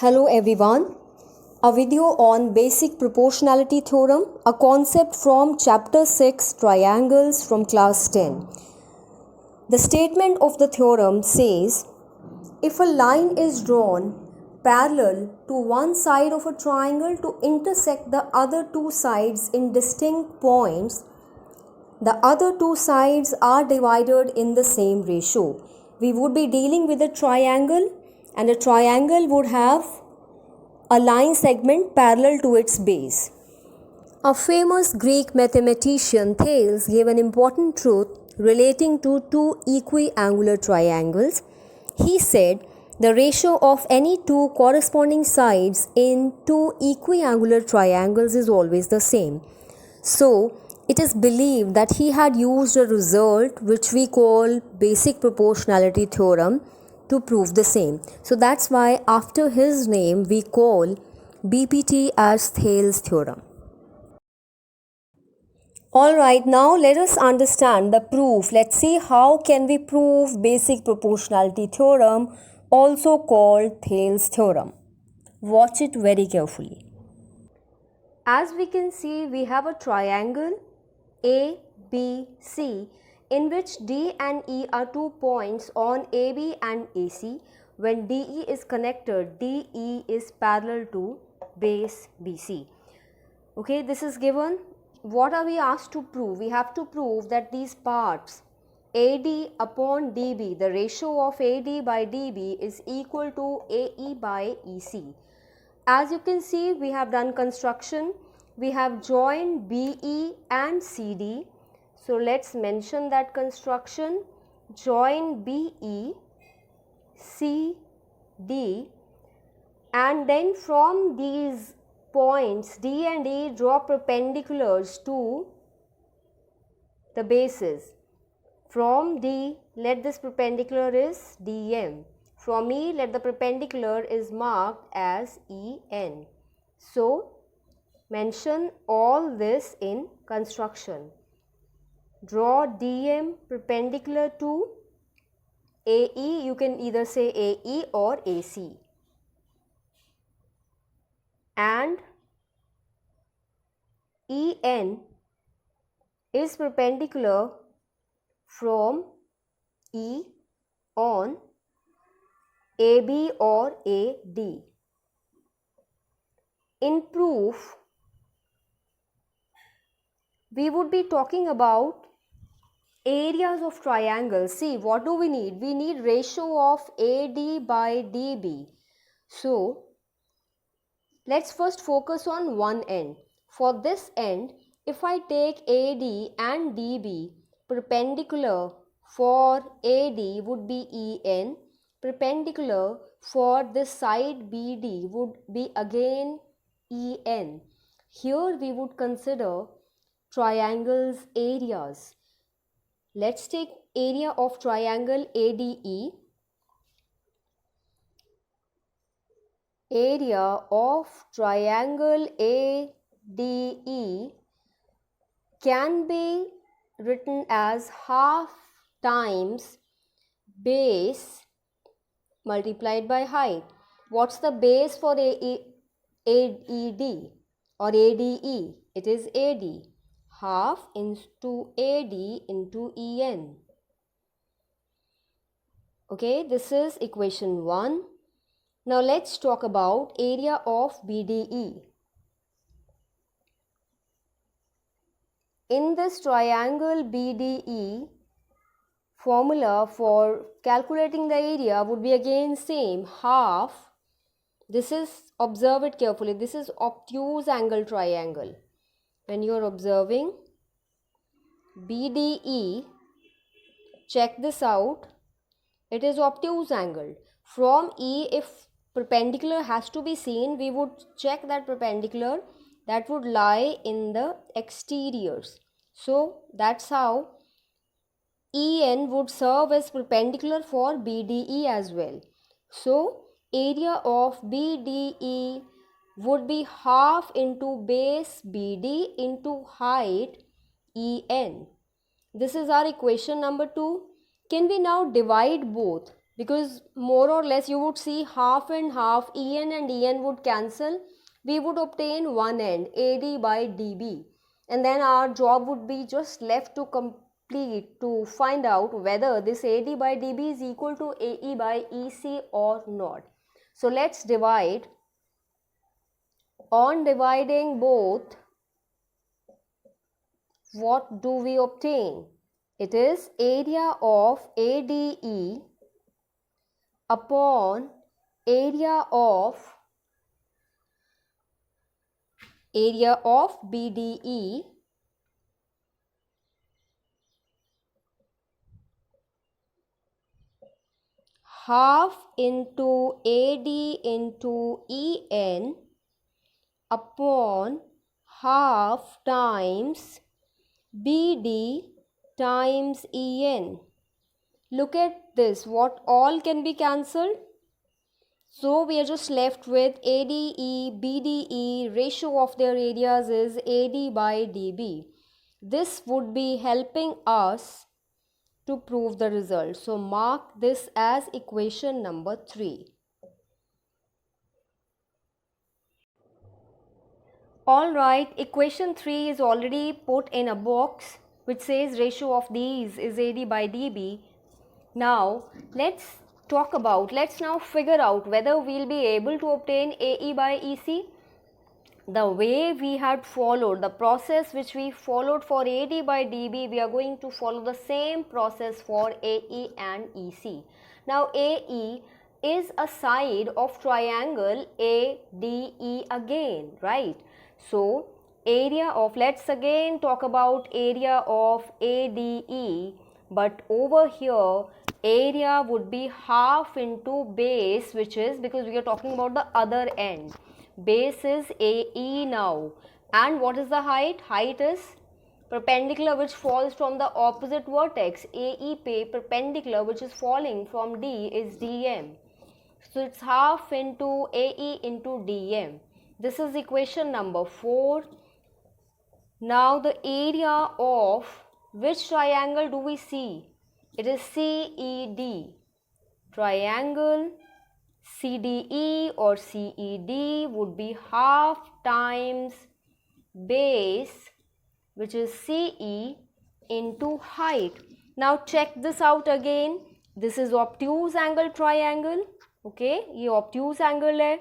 Hello everyone. A video on basic proportionality theorem, a concept from chapter 6 triangles from class 10. The statement of the theorem says, if a line is drawn parallel to one side of a triangle to intersect the other two sides in distinct points, the other two sides are divided in the same ratio. We would be dealing with a triangle, and a triangle would have a line segment parallel to its base. A famous Greek mathematician Thales gave an important truth relating to two equiangular triangles. He said the ratio of any two corresponding sides in two equiangular triangles is always the same. So, it is believed that he had used a result which we call basic proportionality theorem to prove the same. So that's why after his name we call BPT as Thales theorem. Alright, now let us understand the proof. Let's see how can we prove basic proportionality theorem, also called Thales theorem. Watch it very carefully. As we can see, we have a triangle ABC in which D and E are 2 points on AB and AC. When DE is connected, DE is parallel to base BC. Okay, this is given. What are we asked to prove? We have to prove that these parts AD upon DB, the ratio of AD by DB is equal to AE by EC. As you can see, we have done construction. We have joined BE and CD. So let's mention that construction. Join BE, CD, and then from these points D and E draw perpendiculars to the bases. From D, let this perpendicular is DM. From E, let the perpendicular is marked as EN. So, mention all this in construction. Draw DM perpendicular to AE. You can either say AE or AC. And EN is perpendicular from E on AB or AD. In proof, we would be talking about areas of triangles. See, what do we need? We need ratio of AD by DB. So, let's first focus on one end. For this end, if I take AD and DB, perpendicular for AD would be EN, perpendicular for this side BD would be again EN. Here we would consider triangles areas. Let's take area of triangle ADE. Area of triangle ADE can be written as half times base multiplied by height. What's the base for AED or ADE? It is AD. Half into AD into EN. Okay, this is equation 1. Now let's talk about area of BDE. In this triangle BDE, formula for calculating the area would be again same, half. This is, observe it carefully, this is obtuse angle triangle. When you are observing BDE, check this out, it is obtuse angle. From E, if perpendicular has to be seen, we would check that perpendicular that would lie in the exteriors. So that's how EN would serve as perpendicular for BDE as well. So area of BDE would be half into base BD into height EN. This is our equation number 2. Can we now divide both? because more or less you would see half and half, and En would cancel. We would obtain one end, AD by dB, and then our job would be just left to complete to find out whether this AD by dB is equal to AE by EC or not. So let's divide. On dividing both, what do we obtain? It is area of ADE upon area of BDE half into AD into En upon half times BD times En. Look at this, what all can be cancelled? So we are just left with ADE, BDE, ratio of their areas is AD by dB. This would be helping us to prove the result. So mark this as equation number 3. Alright, equation 3 is already put in a box which says ratio of these is AD by dB. Now let's now figure out whether we'll be able to obtain AE by EC. The way we had followed, the process which we followed for AD by dB, we are going to follow the same process for AE and EC. Now AE is a side of triangle ADE again, right? So area of, let's again talk about area of ADE, but over here area would be half into base, which is, because we are talking about the other end, base is AE now, and what is the height? Height is perpendicular which falls from the opposite vertex, AE perpendicular which is falling from D is DM. So it's half into AE into DM. This is equation number 4. Now the area of which triangle do we see? It is CED. Triangle CDE or CED would be half times base, which is CE, into height. Now check this out again. This is obtuse angle triangle. Okay, ये obtuse angle है.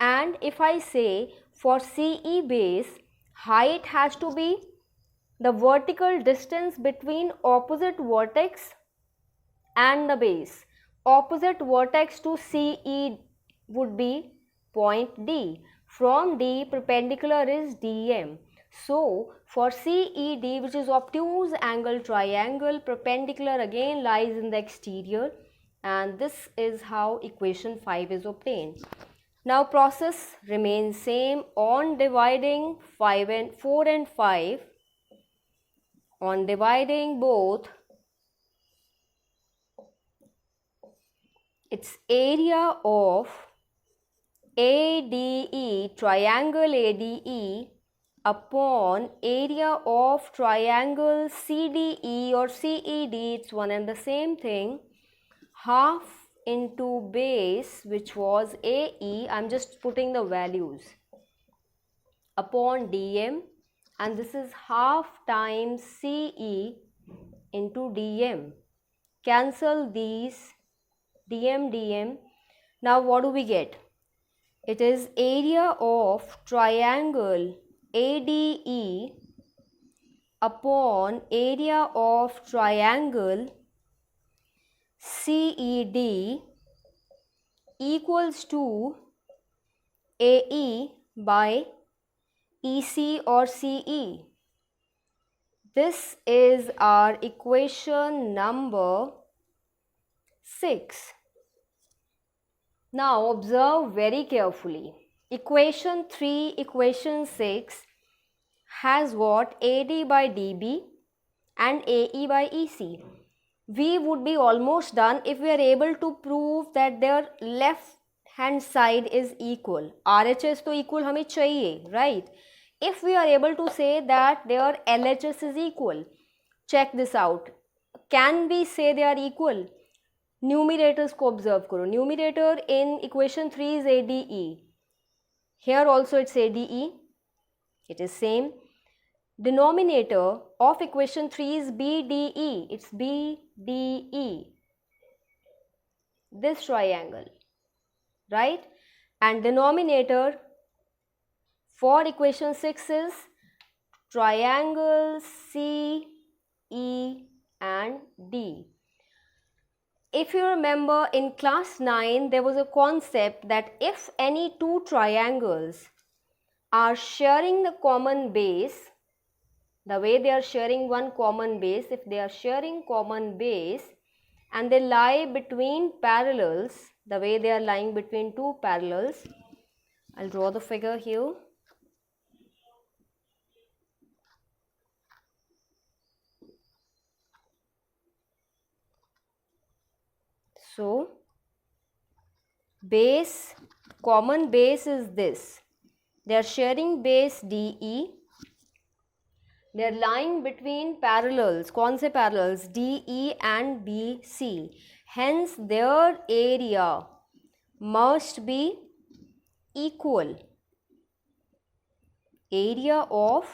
And if I say for CE base, height has to be the vertical distance between opposite vertex and the base. Opposite vertex to CE would be point D. From D, perpendicular is DM. So for CED, which is obtuse angle triangle, perpendicular again lies in the exterior, and this is how equation 5 is obtained. Now process remains same. On dividing 4 and 5, on dividing both, its area of ADE, triangle ADE, upon area of triangle CDE or CED, it's one and the same thing, half into base, which was AE, I'm just putting the values, upon DM, and this is half times CE into DM. Cancel these, DM, DM. Now what do we get? It is area of triangle ADE upon area of triangle CED equals to AE by EC or CE. This is our equation number 6. Now observe very carefully. Equation 3, equation 6 has got AD by dB and AE by EC. We would be almost done if we are able to prove that their left hand side is equal. RHS तो equal हमें चाहिए, right? If we are able to say that their LHS is equal, check this out. Can we say they are equal? न्यूमिरेटर्स को observe करो. Numerator in equation 3 is ADE. Here also it's ADE. It is same. Denominator of equation 3 is BDE. It's BDE. This triangle, right? And denominator for equation 6 is triangles C, E and D. If you remember, in class 9 there was a concept that if any two triangles are sharing the common base, the way they are sharing one common base, if they are sharing common base and they lie between parallels, the way they are lying between two parallels, I'll draw the figure here. So, base, common base is this. They are sharing base DE. They are lying between parallels. कौन से parallels? DE and BC. Hence, their area must be equal. Area of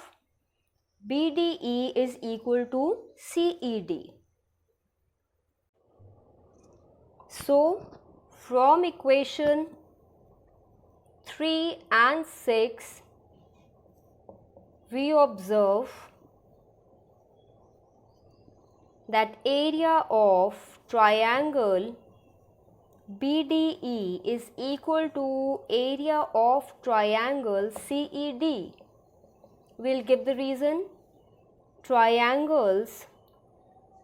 BDE is equal to CED. So, from equation 3 and 6, we observe that area of triangle BDE is equal to area of triangle CED. We'll give the reason. Triangles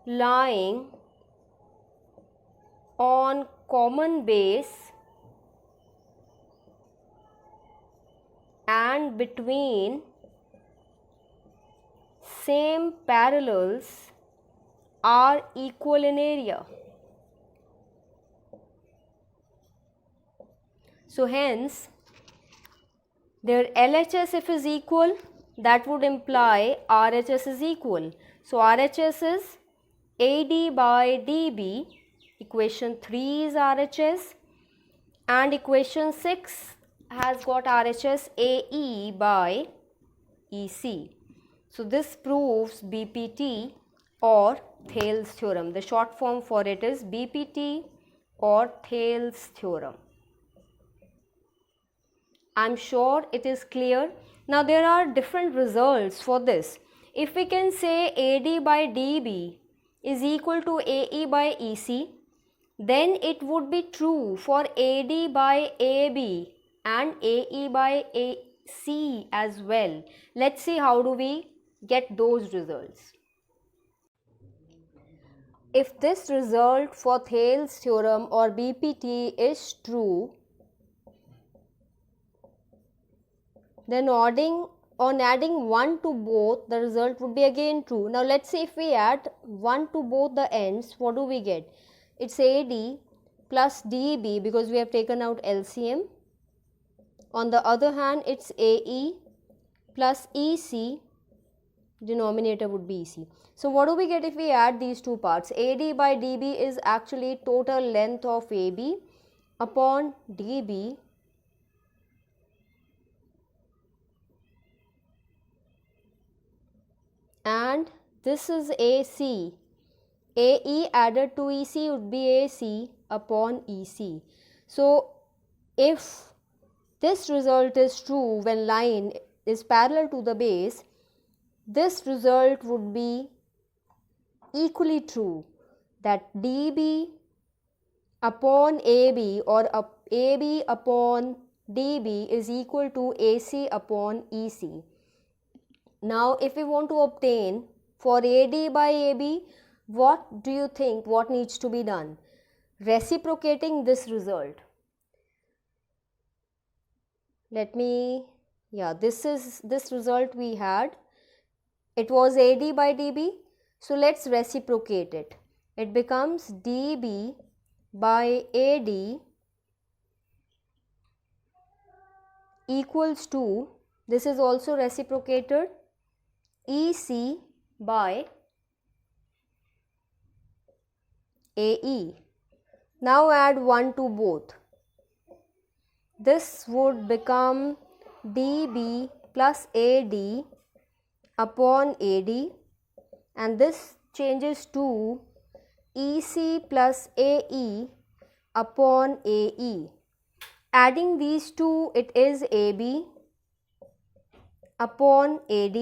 lying on common base and between same parallels are equal in area. So hence their LHS if is equal, that would imply RHS is equal. So RHS is AD by DB. Equation 3 is RHS and equation 6 has got RHS AE by EC. So this proves BPT or Thales theorem. The short form for it is BPT or Thales theorem. I am sure it is clear. Now there are different results for this. If we can say AD by DB is equal to AE by EC, then it would be true for AD by AB and AE by AC as well. Let's see how do we get those results. If this result for Thales theorem or BPT is true, then on adding 1 to both, the result would be again true. Now let's see if we add 1 to both the ends, what do we get? It's AD plus DB because we have taken out LCM. On the other hand, it's AE plus EC, denominator would be EC. So what do we get if we add these two parts? AD by DB is actually total length of AB upon DB and this is AC. AE added to EC would be AC upon EC. So if this result is true when line is parallel to the base, this result would be equally true, that DB upon AB or AB upon DB is equal to AC upon EC. Now if we want to obtain for AD by AB, what do you think what needs to be done? Reciprocating this result. This result we had. It was AD by DB. So let's reciprocate it. It becomes DB by AD equals to, this is also reciprocated, EC by AE. Now add 1 to both. This would become DB plus AD upon AD, and this changes to EC plus AE upon AE. Adding these two, it is AB upon AD,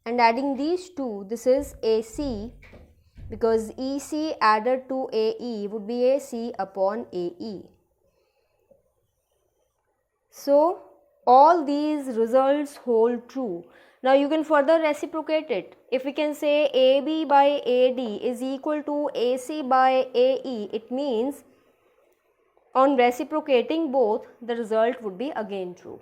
and adding these two, this is AC, because EC added to AE would be AC upon AE. So all these results hold true. Now you can further reciprocate it. If we can say AB by AD is equal to AC by AE, it means on reciprocating both, the result would be again true.